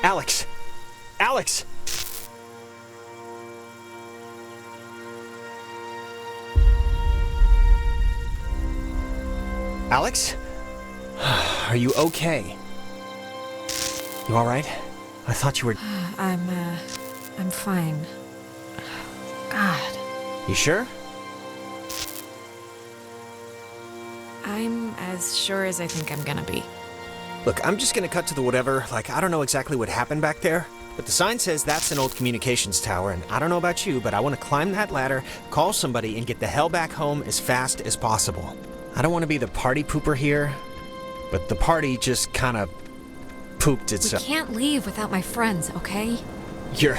Alex! Alex! Alex? Are you okay? You alright? I thought you were... I'm fine. God. You sure? I'm as sure as I think I'm gonna be. Look, I'm just gonna cut to the whatever. Like, I don't know exactly what happened back there, but the sign says that's an old communications tower, and I don't know about you, but I want to climb that ladder, call somebody, and get the hell back home as fast as possible. I don't want to be the party pooper here, but the party just kind of pooped itself. We can't leave without my friends, okay? You're...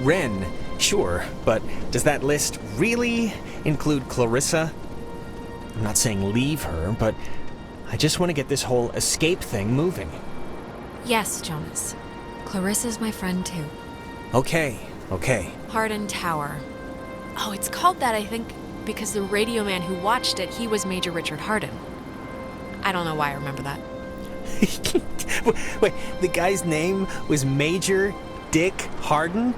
Ren, sure, but does that list really include Clarissa? I'm not saying leave her, but I just want to get this whole escape thing moving. Yes, Jonas. Clarissa's my friend, too. Okay. Hardin Tower. Oh, it's called that, I think, because the radio man who watched it, he was Major Richard Hardin. I don't know why I remember that. Wait, the guy's name was Major Dick Hardin?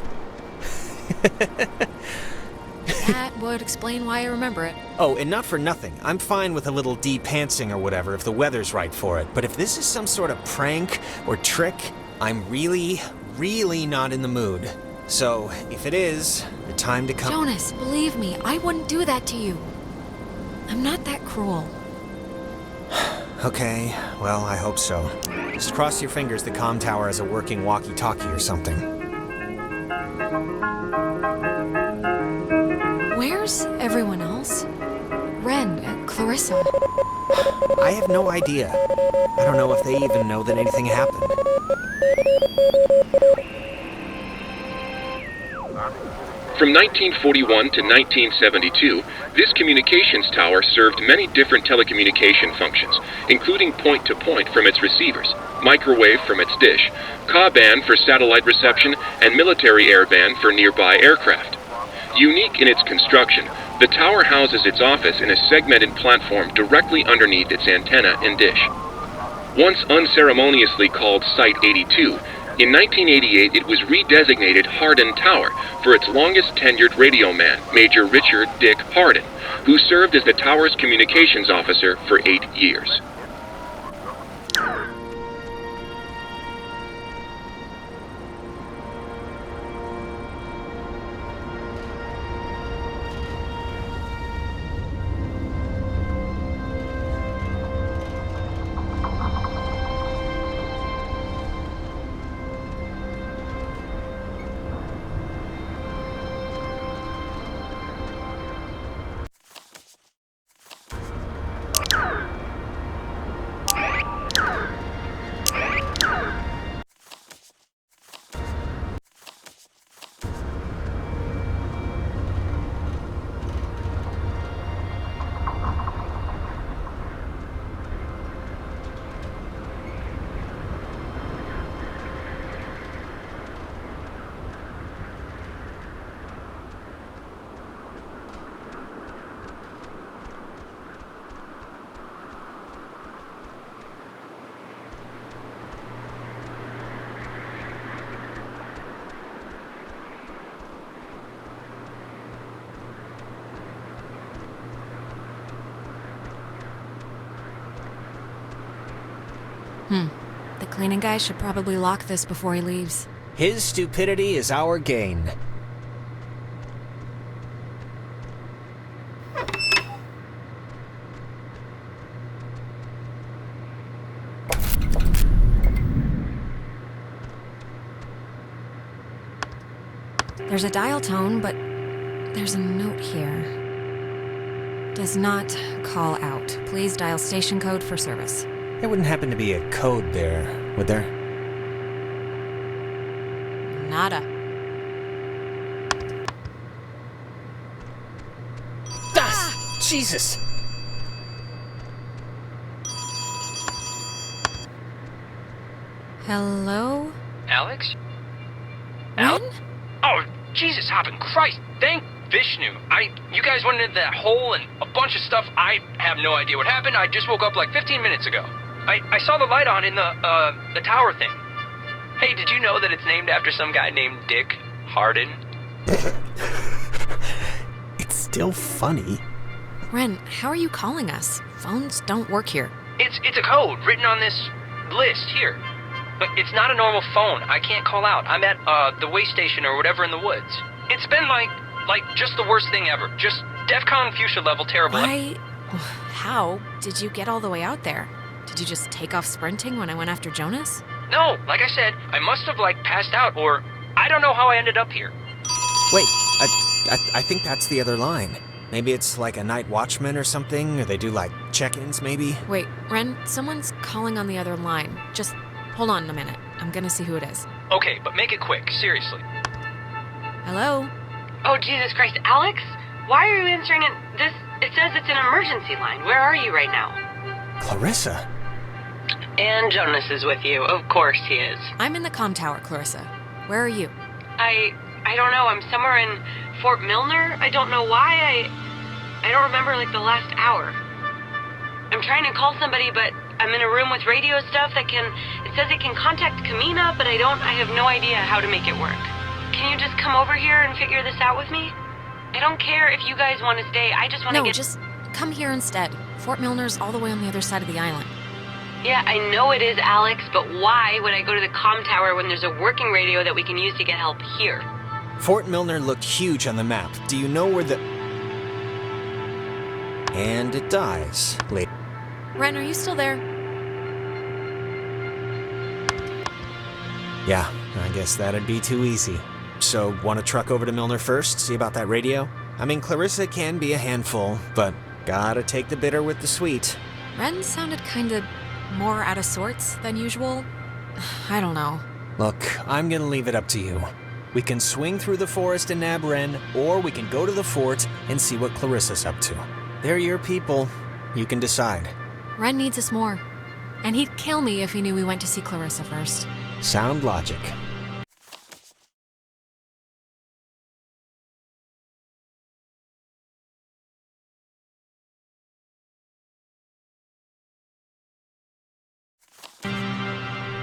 That would explain why I remember it. Oh, and not for nothing. I'm fine with a little de-pantsing or whatever if the weather's right for it. But if this is some sort of prank or trick, I'm really not in the mood. So, if it is, the time to come... Jonas, believe me, I wouldn't do that to you. I'm not that cruel. Okay, well, I hope so. Just cross your fingers the comm tower has a working walkie-talkie or something. Where's everyone else? Ren, Clarissa. I have no idea. I don't know if they even know that anything happened. From 1941 to 1972, this communications tower served many different telecommunication functions, including point-to-point from its receivers, microwave from its dish, Ka-band for satellite reception, and military airband for nearby aircraft. Unique in its construction, the tower houses its office in a segmented platform directly underneath its antenna and dish. Once unceremoniously called Site 82, in 1988 it was redesignated Hardin Tower for its longest tenured radio man, Major Richard Dick Hardin, who served as the tower's communications officer for 8 years. The cleaning guy should probably lock this before he leaves. His stupidity is our gain. There's a dial tone, but there's a note here. Does not call out. Please dial station code for service. There wouldn't happen to be a code there, would there? Nada. Jesus! Hello? Alex? Ren? Oh, Jesus hopping Christ! Thank Vishnu. You guys went into that hole and a bunch of stuff. I have no idea what happened. I just woke up like 15 minutes ago. I saw the light on in the tower thing. Hey, did you know that it's named after some guy named Dick Harden? It's still funny. Ren, how are you calling us? Phones don't work here. It's a code written on this list here. But it's not a normal phone. I can't call out. I'm at the way station or whatever in the woods. It's been like just the worst thing ever. Just DEFCON fuchsia level terrible. Why? How did you get all the way out there? Did you just take off sprinting when I went after Jonas? No, like I said, I must have passed out, or I don't know how I ended up here. Wait, I think that's the other line. Maybe it's like a night watchman or something, or they do like check-ins maybe? Wait, Ren, someone's calling on the other line. Just hold on a minute. I'm gonna see who it is. Okay, but make it quick, seriously. Hello? Oh, Jesus Christ, Alex? Why are you answering it? It says it's an emergency line. Where are you right now? Clarissa? And Jonas is with you. Of course he is. I'm in the comm tower, Clarissa. Where are you? I don't know. I'm somewhere in Fort Milner. I don't know why. I don't remember like the last hour. I'm trying to call somebody, but I'm in a room with radio stuff it says it can contact Kamina, but I have no idea how to make it work. Can you just come over here and figure this out with me? I don't care if you guys want to stay. I just want to No, get... just come here instead. Fort Milner's all the way on the other side of the island. Yeah, I know it is, Alex, but why would I go to the comm tower when there's a working radio that we can use to get help here? Fort Milner looked huge on the map. Do you know where the... And it dies. Later. Ren, are you still there? Yeah, I guess that'd be too easy. So, want to truck over to Milner first, see about that radio? I mean, Clarissa can be a handful, but gotta take the bitter with the sweet. Ren sounded kinda more out of sorts than usual. I don't know. Look, I'm gonna leave it up to you. We can swing through the forest and nab Ren, or we can go to the fort and see what Clarissa's up to. They're your people. You can decide. Ren needs us more. And he'd kill me if he knew we went to see Clarissa first. Sound logic.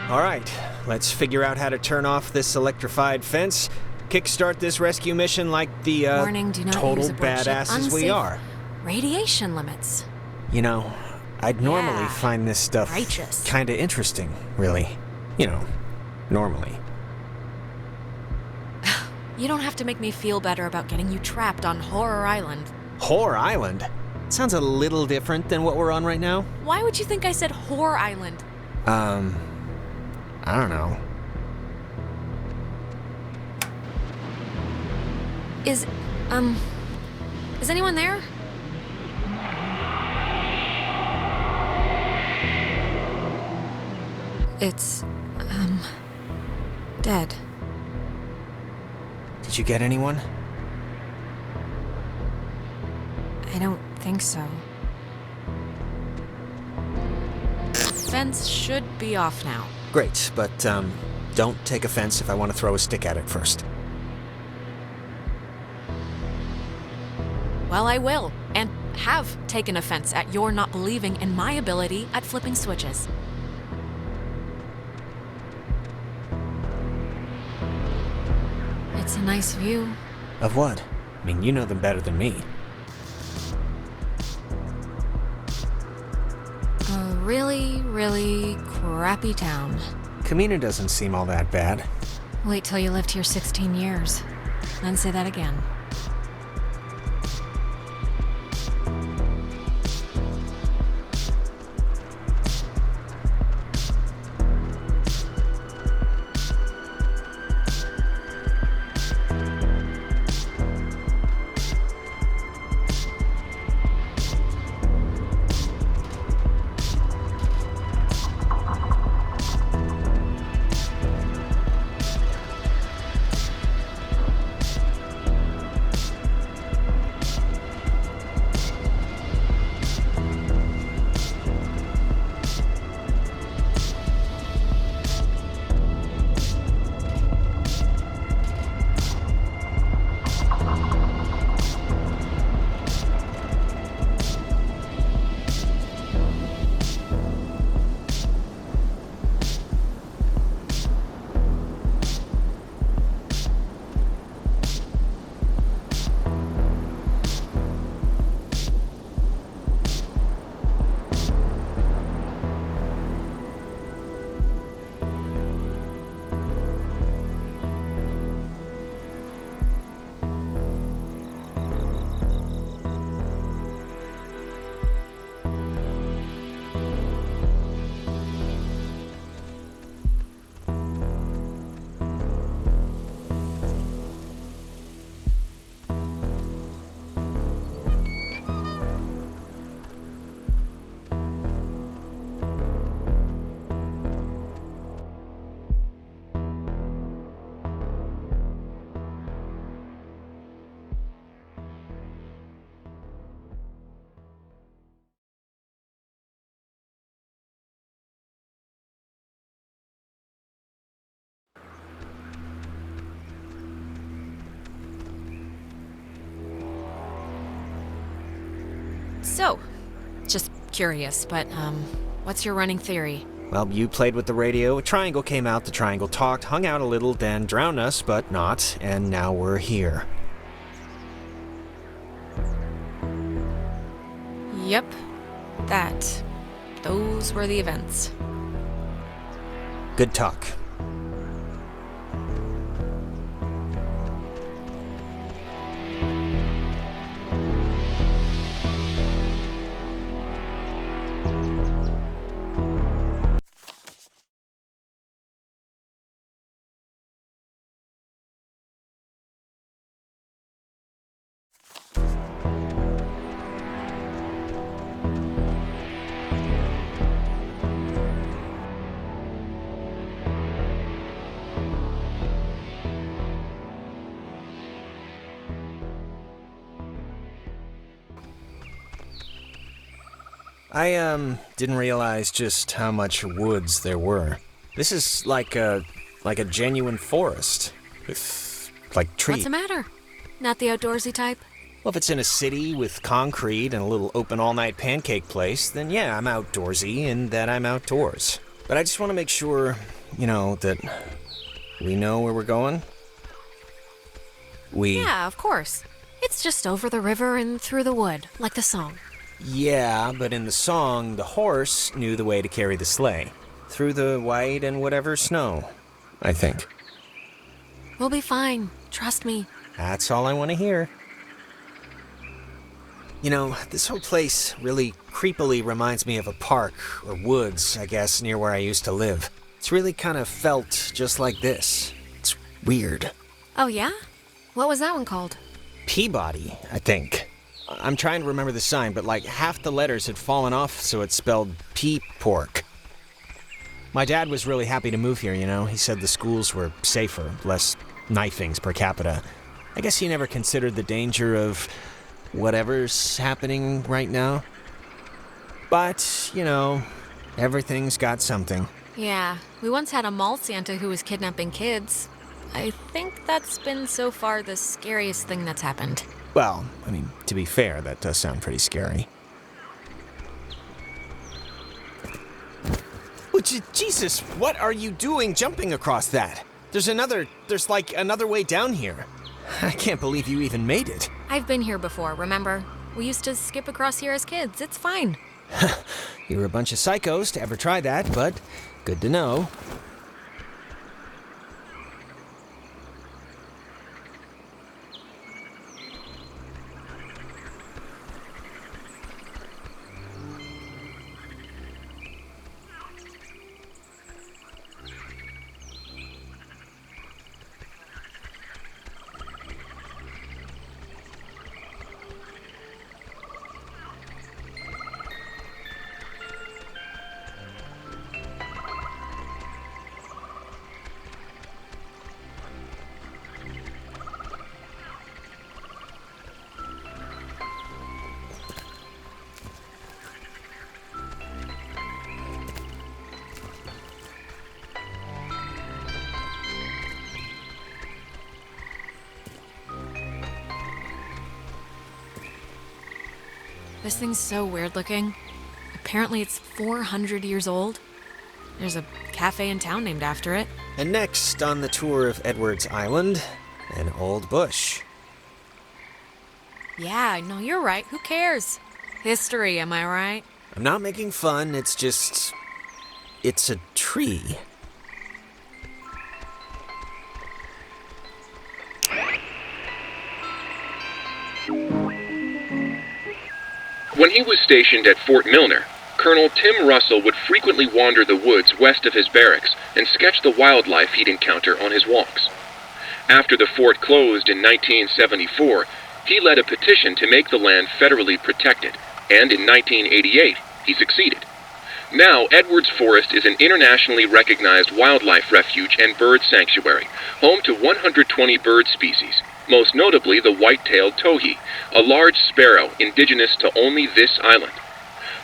All right, let's figure out how to turn off this electrified fence, kickstart this rescue mission like the, Warning, do not total use aboard ship. badasses we Unsafe are. Radiation limits. You know, I'd normally Yeah, find this stuff righteous. kinda interesting, really. You know, normally. You don't have to make me feel better about getting you trapped on Horror Island. Horror Island? Sounds a little different than what we're on right now. Why would you think I said Horror Island? I don't know. Is anyone there? It's, dead. Did you get anyone? I don't think so. Fence should be off now. Great, but, don't take offense if I want to throw a stick at it first. Well, I will, and have taken offense at your not believing in my ability at flipping switches. It's a nice view. Of what? I mean, you know them better than me. A really, really crappy town. Kamina doesn't seem all that bad. Wait till you lived here 16 years. Then say that again. So, just curious, but, what's your running theory? Well, you played with the radio, a triangle came out, the triangle talked, hung out a little, then drowned us, but not, and now we're here. Yep. Those were the events. Good talk. I didn't realize just how much woods there were. This is like a genuine forest with like trees. What's the matter? Not the outdoorsy type? Well, if it's in a city with concrete and a little open all-night pancake place, then yeah, I'm outdoorsy and that I'm outdoors. But I just want to make sure, that we know where we're going. Yeah, of course. It's just over the river and through the wood, like the song. Yeah, but in the song, the horse knew the way to carry the sleigh. Through the white and whatever snow, I think. We'll be fine. Trust me. That's all I want to hear. This whole place really creepily reminds me of a park, or woods, I guess, near where I used to live. It's really kind of felt just like this. It's weird. Oh, yeah? What was that one called? Peabody, I think. I'm trying to remember the sign, but like half the letters had fallen off, so it spelled pea-pork. My dad was really happy to move here, He said the schools were safer, less knifings per capita. I guess he never considered the danger of whatever's happening right now. But, everything's got something. Yeah, we once had a mall Santa who was kidnapping kids. I think that's been so far the scariest thing that's happened. Well, to be fair, that does sound pretty scary. Oh, Jesus, what are you doing jumping across that? There's another way down here. I can't believe you even made it. I've been here before, remember? We used to skip across here as kids. It's fine. You're a bunch of psychos to ever try that, but good to know. This thing's so weird looking. Apparently it's 400 years old. There's a cafe in town named after it. And next on the tour of Edwards Island, an old bush. Yeah, no, you're right. Who cares? History, am I right? I'm not making fun, it's a tree. When he was stationed at Fort Milner, Colonel Tim Russell would frequently wander the woods west of his barracks and sketch the wildlife he'd encounter on his walks. After the fort closed in 1974, he led a petition to make the land federally protected, and in 1988, he succeeded. Now, Edwards Forest is an internationally recognized wildlife refuge and bird sanctuary, home to 120 bird species, most notably the white-tailed towhee, a large sparrow indigenous to only this island.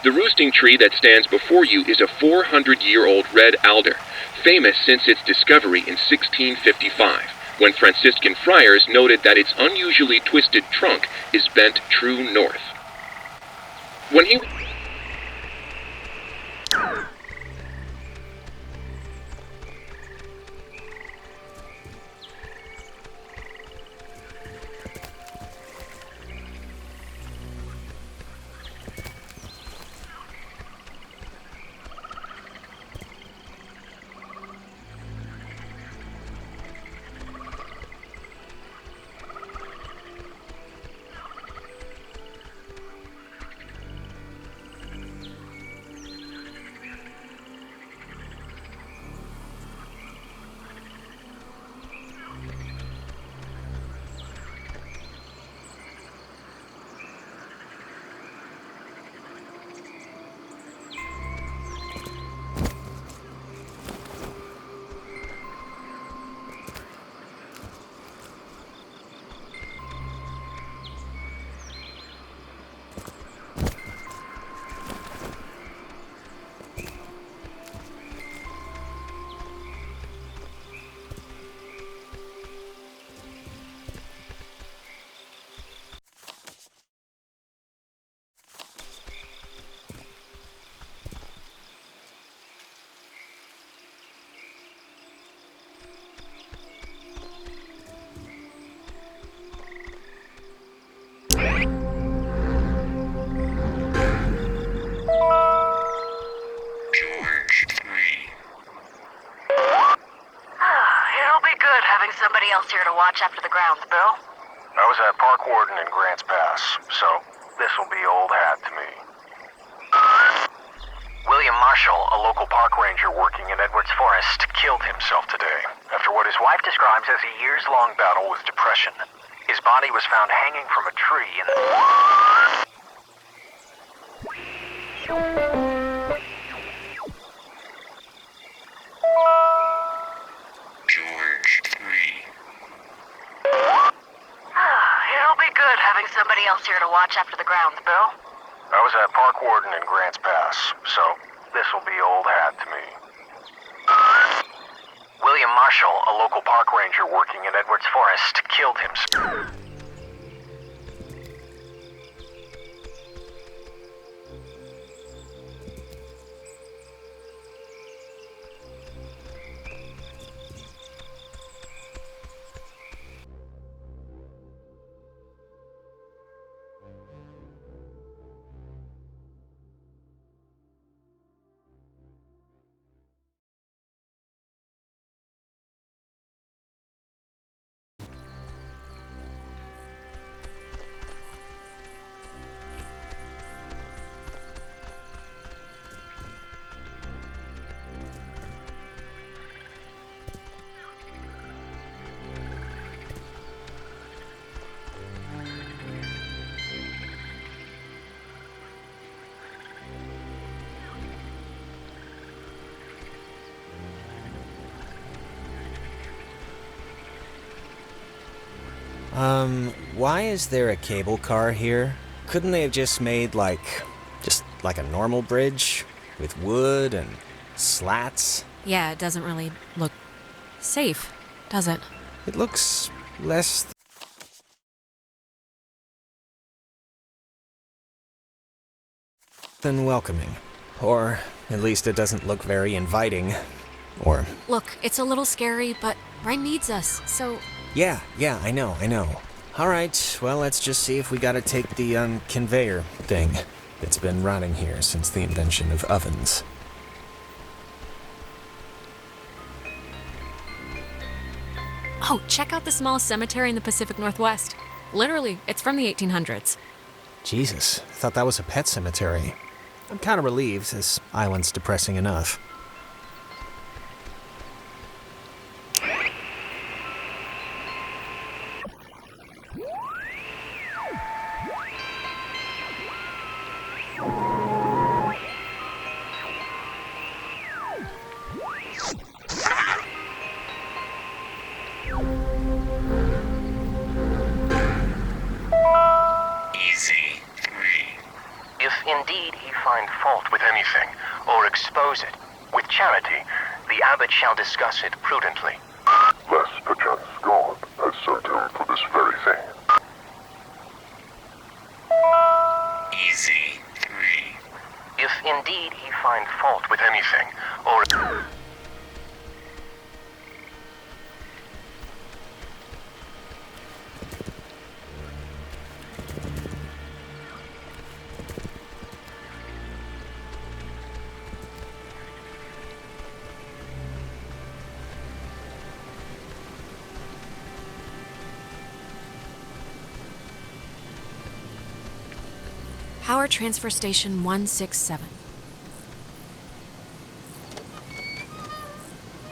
The roosting tree that stands before you is a 400-year-old red alder, famous since its discovery in 1655, when Franciscan friars noted that its unusually twisted trunk is bent true north. When he... It'll be good having somebody else here to watch after the grounds, Bill. I was a park warden in Grants Pass, so this'll be old hat to me. William Marshall, a local park ranger working in Edwards Forest, killed himself today after what his wife describes as a years-long battle with depression. His body was found hanging from a tree in the... It'll be good having somebody else here to watch after the grounds, Bill. I was a park warden in Grants Pass, so this'll be old hat to me. William Marshall, a local park ranger working in Edwards Forest, killed himself. Why is there a cable car here? Couldn't they have just made, like a normal bridge? With wood and slats? Yeah, it doesn't really look safe, does it? It looks less than welcoming. Or, at least it doesn't look very inviting. Or... Look, it's a little scary, but Ryan needs us, so... Yeah, I know. Alright, well, let's just see if we gotta take the, conveyor thing that's been rotting here since the invention of ovens. Oh, check out the small cemetery in the Pacific Northwest. Literally, it's from the 1800s. Jesus, I thought that was a pet cemetery. I'm kinda relieved, this island's depressing enough. If indeed he find fault with anything, or expose it, with charity, the abbot shall discuss it prudently. Lest perchance God has sent him for this very thing. Easy 3. indeed he find fault with anything, or... Power Transfer Station 167.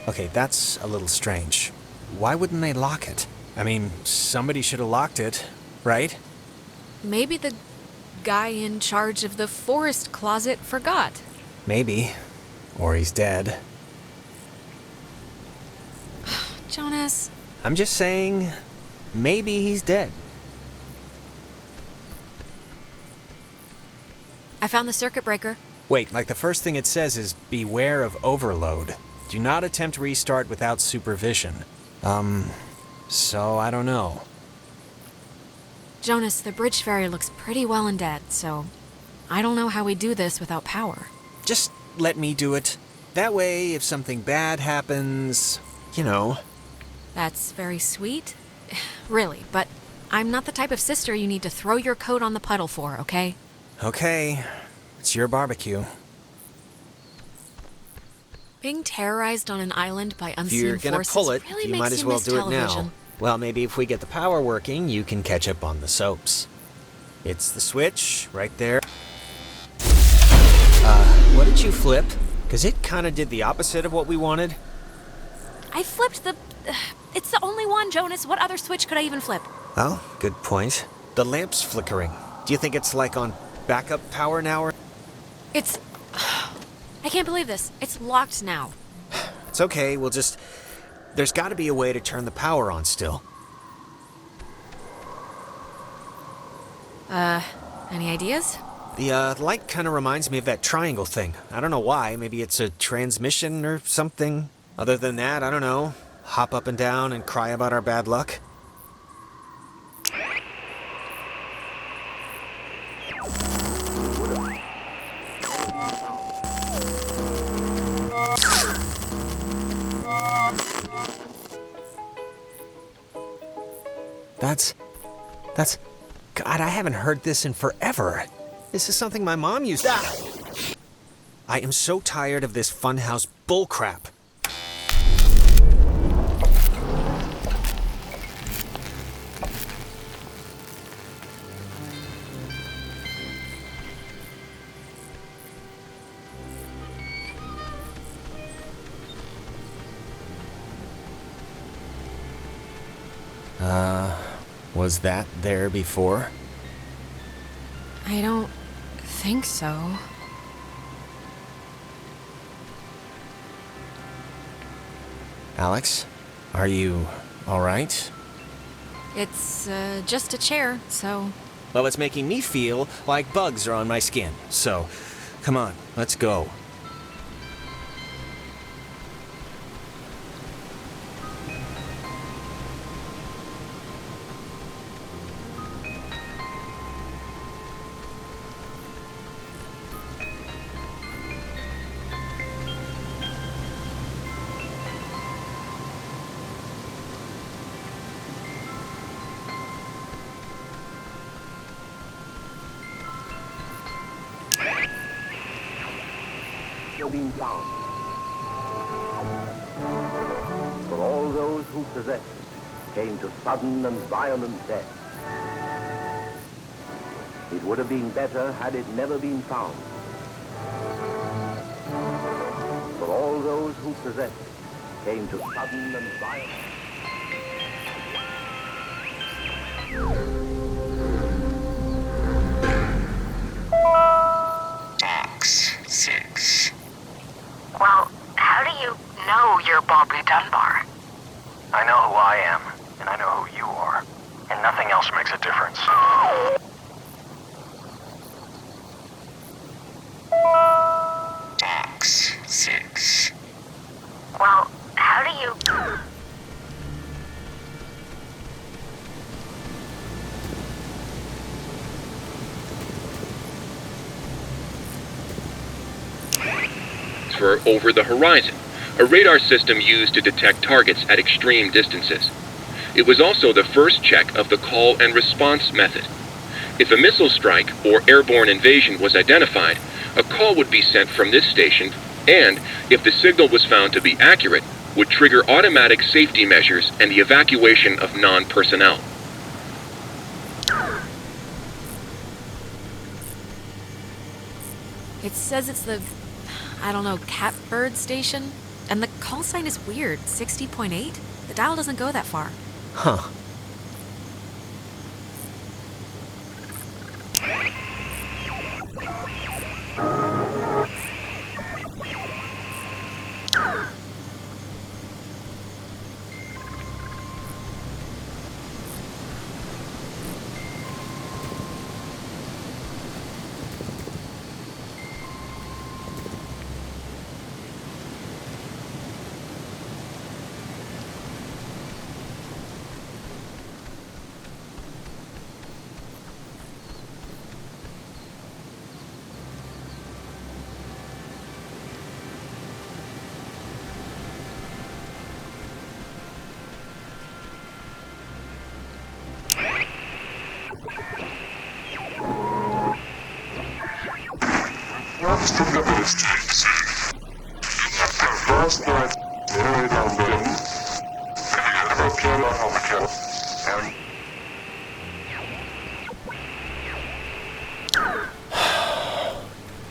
Okay, that's a little strange. Why wouldn't they lock it? I mean, somebody should have locked it, right? Maybe the guy in charge of the forest closet forgot. Maybe. Or he's dead. Jonas. I'm just saying, maybe he's dead. I found the circuit breaker. Wait, like the first thing it says is, beware of overload. Do not attempt restart without supervision. So I don't know. Jonas, the bridge ferry looks pretty well and dead, so I don't know how we do this without power. Just let me do it. That way, if something bad happens, you know. That's very sweet. Really, but I'm not the type of sister you need to throw your coat on the puddle for, okay? Okay, it's your barbecue. Being terrorized on an island by If unseen you're gonna forces pull it, really you makes might as you well miss do it television. now. Well, maybe if we get the power working, you can catch up on the soaps. It's the switch, right there. What did you flip? Because it kind of did the opposite of what we wanted. I flipped the... It's the only one, Jonas. What other switch could I even flip? Oh, good point. The lamp's flickering. Do you think it's like on backup power now or... It's... I can't believe this. It's locked now. It's okay, we'll just... There's gotta be a way to turn the power on still. Any ideas? The light kind of reminds me of that triangle thing. I don't know why. Maybe it's a transmission or something. Other than that, I don't know. Hop up and down and cry about our bad luck. That's... God, I haven't heard this in forever. This is something my mom used to... I am so tired of this funhouse bullcrap. Was that there before? I don't think so. Alex, are you all right? It's, just a chair, so... Well, it's making me feel like bugs are on my skin. So, come on, let's go. Been found. For all those who possessed it came to sudden and violent death. It would have been better had it never been found. For all those who possessed it came to sudden and violent death. Well, how do you know you're Bobby Dunbar? I know who I am, and I know who you are, and nothing else makes a difference. X6. Well, how do you... transfer over the horizon, a radar system used to detect targets at extreme distances. It was also the first check of the call and response method. If a missile strike or airborne invasion was identified, a call would be sent from this station and, if the signal was found to be accurate, would trigger automatic safety measures and the evacuation of non-personnel. It says it's the, I don't know, catbird station? And the call sign is weird, 60.8? The dial doesn't go that far. Huh.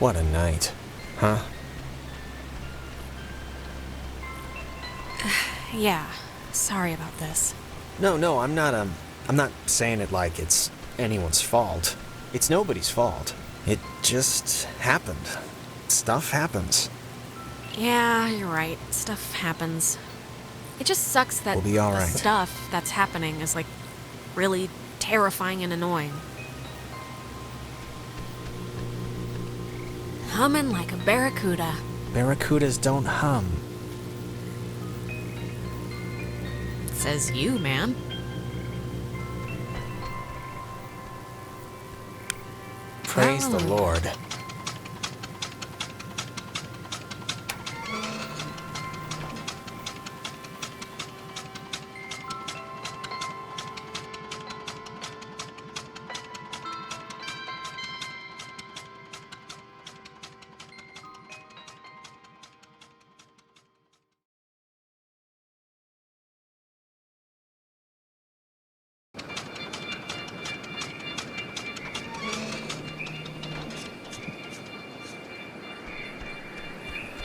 What a night, huh? Yeah, sorry about this. No, I'm not saying it like it's anyone's fault. It's nobody's fault. It just happened. Stuff happens. Yeah, you're right. Stuff happens. It just sucks that We'll be all the right. stuff that's happening is, like, really terrifying and annoying. Humming like a barracuda. Barracudas don't hum. Says you, man. Praise the Lord.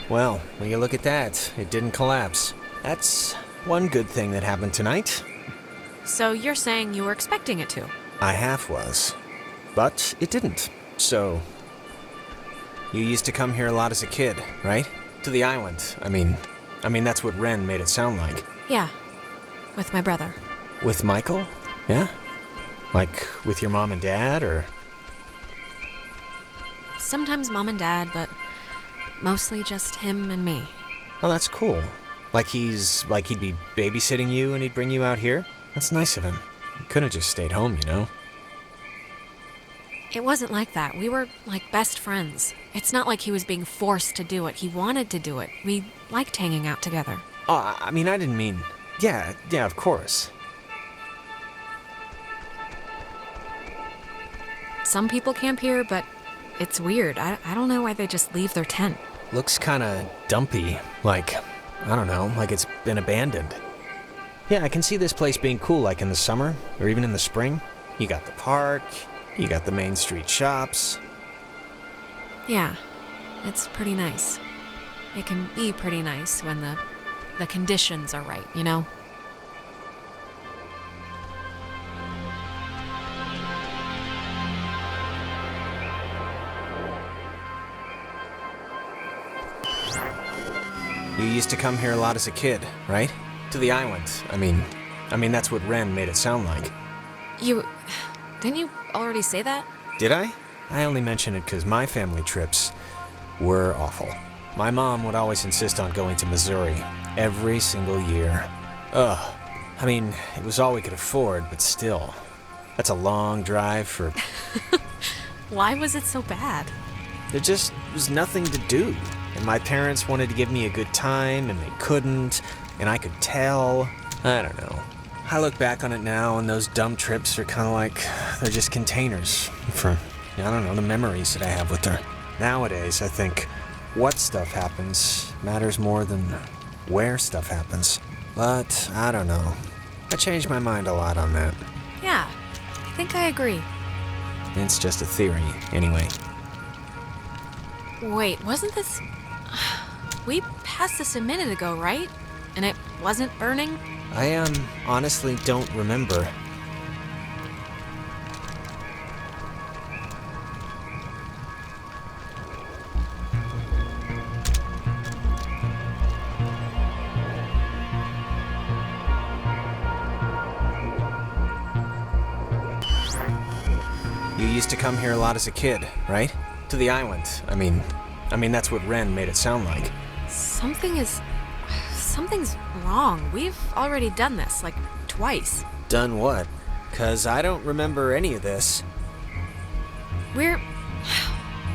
Well, when you look at that, it didn't collapse. That's one good thing that happened tonight. So you're saying you were expecting it to? I half was. But it didn't. So, you used to come here a lot as a kid, right? To the island. I mean, that's what Ren made it sound like. Yeah. With my brother. With Michael? Yeah? Like, with your mom and dad, or? Sometimes mom and dad, but mostly just him and me. Oh, that's cool. Like he'd be babysitting you and he'd bring you out here? That's nice of him. He could have just stayed home, you know? It wasn't like that. We were like best friends. It's not like he was being forced to do it. He wanted to do it. We liked hanging out together. Oh, I didn't mean... Yeah, of course. Some people camp here, but it's weird. I don't know why they just leave their tent. Looks kinda dumpy. Like, I don't know, like it's been abandoned. Yeah, I can see this place being cool, like in the summer, or even in the spring. You got the park, you got the main street shops. Yeah, it's pretty nice. It can be pretty nice when the conditions are right, you know? You used to come here a lot as a kid, right? To the island. I mean, that's what Ren made it sound like. Didn't you already say that? Did I? I only mention it because my family trips were awful. My mom would always insist on going to Missouri every single year. Ugh. I mean, it was all we could afford, but still. That's a long drive for... Why was it so bad? There just was nothing to do. and my parents wanted to give me a good time, and they couldn't, and I could tell. I don't know. I look back on it now, and those dumb trips are kind of like, they're just containers for, I don't know, the memories that I have with her. Nowadays, I think what stuff happens matters more than where stuff happens. But, I don't know. I changed my mind a lot on that. Yeah, I think I agree. It's just a theory, anyway. Wait, wasn't this... We passed this a minute ago, right? And it wasn't burning? I, honestly don't remember. You used to come here a lot as a kid, right? To the island. I mean, that's what Ren made it sound like. Something's wrong. We've already done this, like, twice. Done what? 'Cause I don't remember any of this. I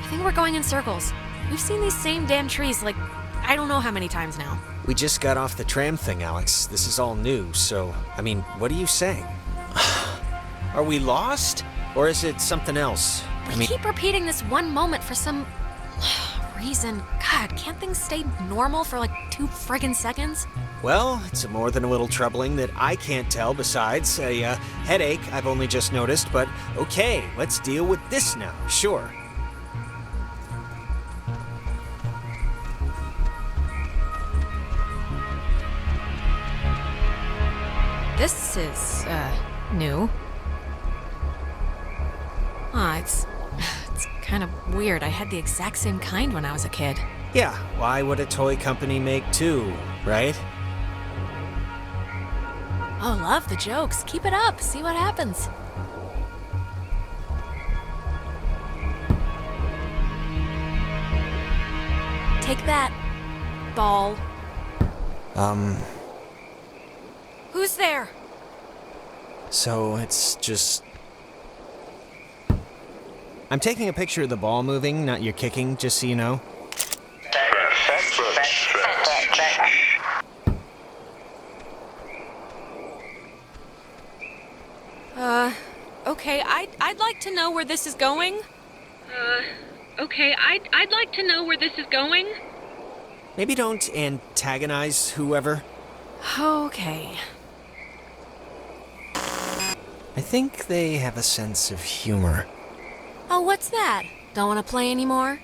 think we're going in circles. We've seen these same damn trees, like, I don't know how many times now. We just got off the tram thing, Alex. This is all new, so, what are you saying? Are we lost? Or is it something else? We keep repeating this one moment for some reason. God, can't things stay normal for like 2 friggin' seconds? Well, it's more than a little troubling that I can't tell besides a headache I've only just noticed, but okay, let's deal with this now, sure. This is, new. It's kind of weird. I had the exact same kind when I was a kid. Yeah, why would a toy company make 2, right? Oh, love the jokes. Keep it up. See what happens. Take that, ball. Who's there? So it's just... I'm taking a picture of the ball moving, not your kicking, just so you know. Okay, I'd like to know where this is going. Okay, I'd like to know where this is going. Maybe don't antagonize whoever. Okay. I think they have a sense of humor. Oh, what's that? Don't want to play anymore?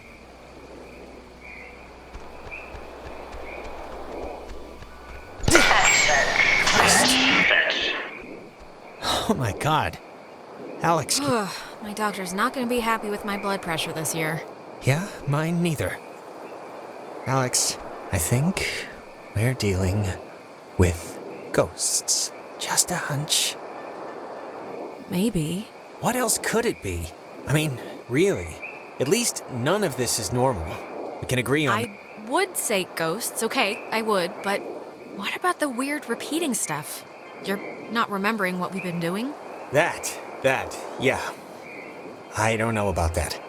Oh my god. Alex. My doctor's not going to be happy with my blood pressure this year. Yeah, mine neither. Alex, I think we're dealing with ghosts. Just a hunch. Maybe. What else could it be? Really. At least none of this is normal. We can agree on... I would say ghosts, okay, I would, but what about the weird repeating stuff? You're not remembering what we've been doing? That, yeah. I don't know about that.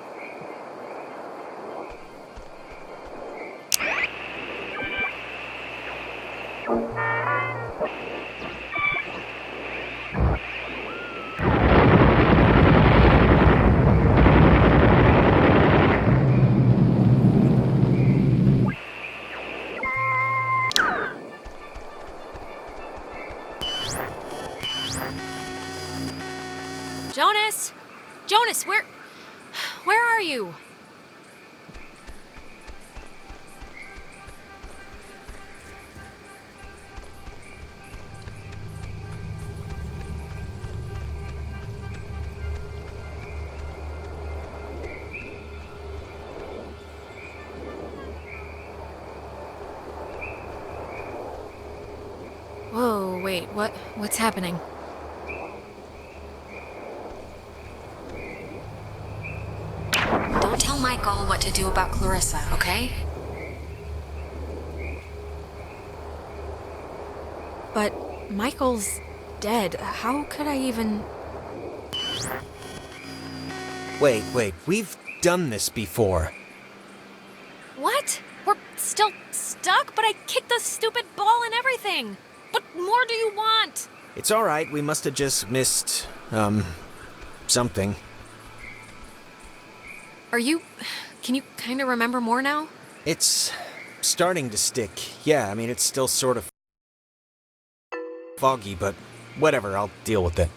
Jonas, where are you? Whoa, wait, what's happening? Don't tell Michael what to do about Clarissa, okay? But Michael's dead. How could I even... Wait, we've done this before. What? We're It's still stuck, but I kicked the stupid ball and everything. What more do you want? It's all right. We must have just missed, something. Can you kind of remember more now? It's starting to stick. Yeah, I mean, it's still sort of foggy, but whatever, I'll deal with it.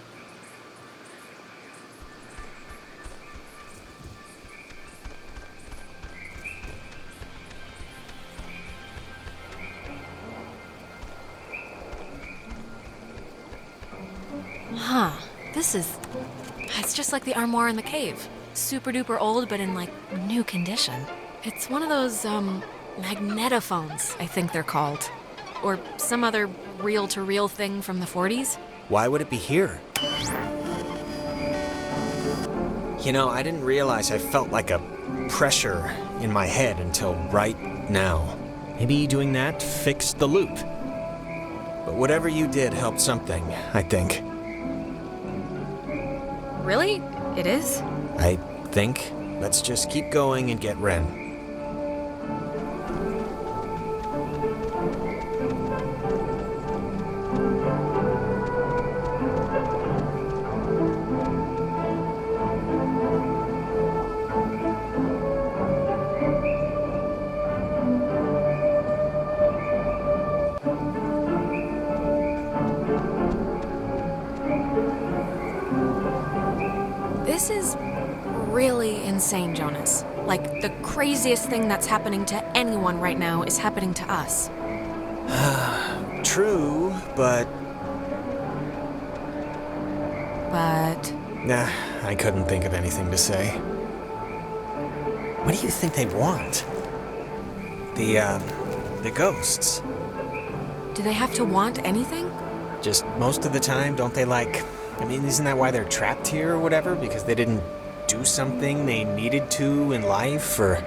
Huh. It's just like the armoire in the cave. Super duper old, but in, like, new condition. It's one of those, magnetophones, I think they're called. Or some other reel-to-reel thing from the 40s. Why would it be here? You know, I didn't realize I felt like a pressure in my head until right now. Maybe doing that fixed the loop. But whatever you did helped something, I think. Really? It is? I think. Let's just keep going and get Ren. This is really insane, Jonas. Like, the craziest thing that's happening to anyone right now is happening to us. True, but... But... Nah, I couldn't think of anything to say. What do you think they want? The ghosts. Do they have to want anything? Just most of the time, don't they I mean, isn't that why they're trapped here or whatever? Because they didn't do something they needed to in life, or...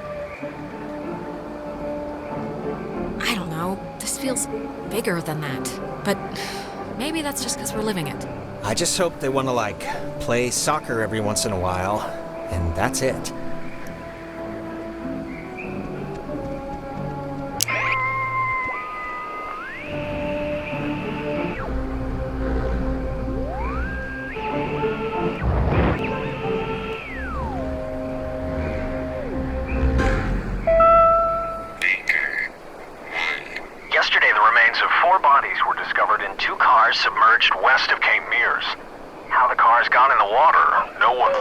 I don't know. This feels bigger than that. But maybe that's just because we're living it. I just hope they want to, play soccer every once in a while, and that's it. Yesterday, the remains of 4 bodies were discovered in 2 cars submerged west of Cape Mears. How the cars got in the water, no one